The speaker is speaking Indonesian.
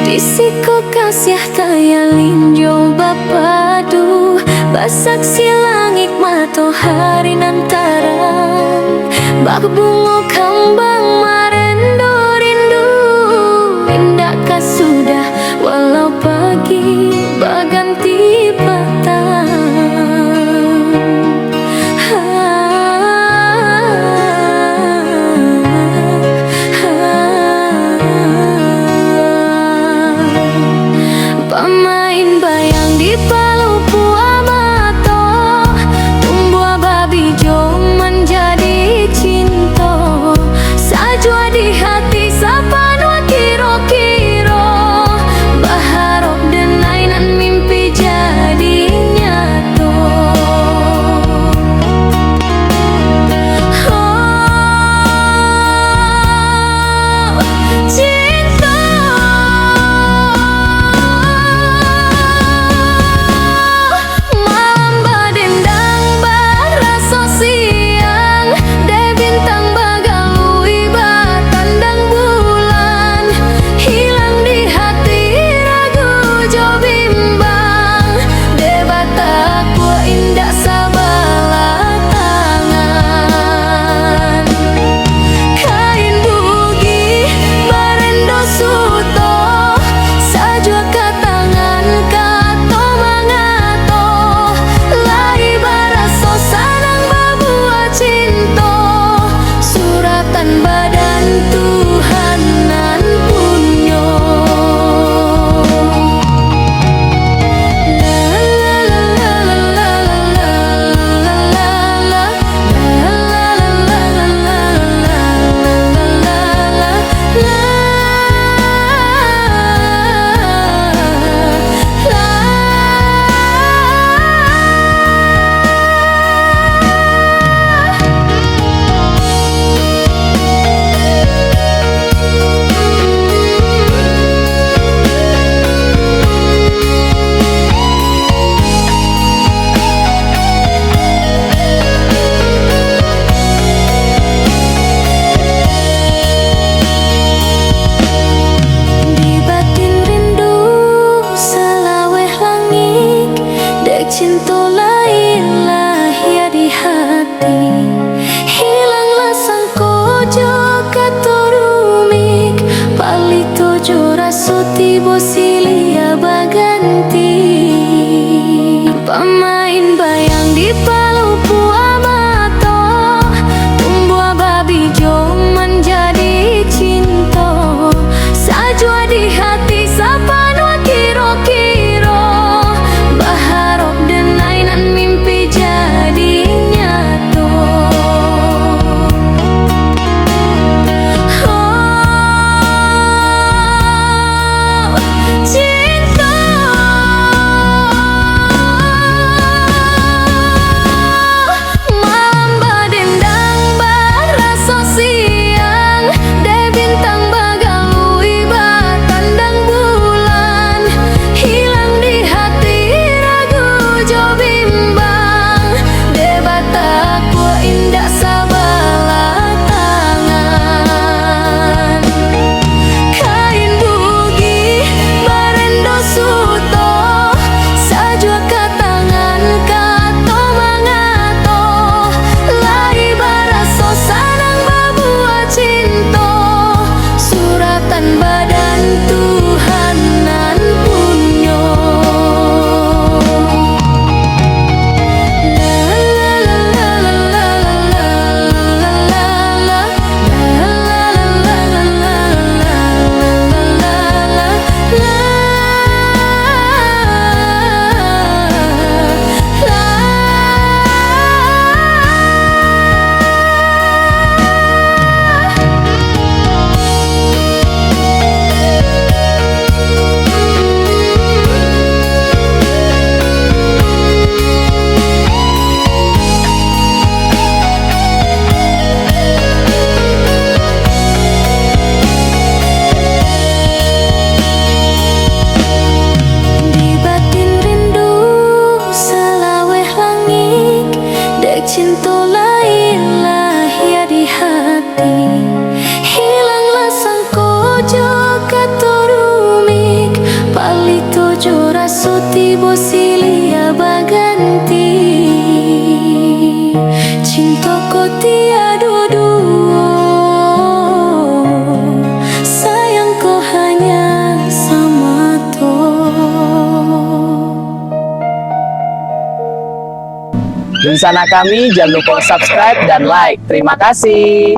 Disiko kasih taya linjo bapadu basak silangik matahari nantaran bak bungo kambang marendo rindu indah sudah walau pagi baganti petang. Pemain bayang di palupu amato tumbuh babi jo menjadi cinta sajua di hati sapanwa kiro-kiro baharap denainan mimpi jadi nyato. Cinta cinta lain lahir di hati hilanglah sangko jo katorumik palito jo rasuti bosilia baganti pemain bayang di palupu amato tumbuh babi jo menjadi cinta sajua di hati sapanwa kiro-kiro baharap denainan mimpi jadi nyato. Oh, silih baganti, cintaku tiada dua, sayangku hanya sama Di sana kami, jangan lupa subscribe dan like. Terima kasih.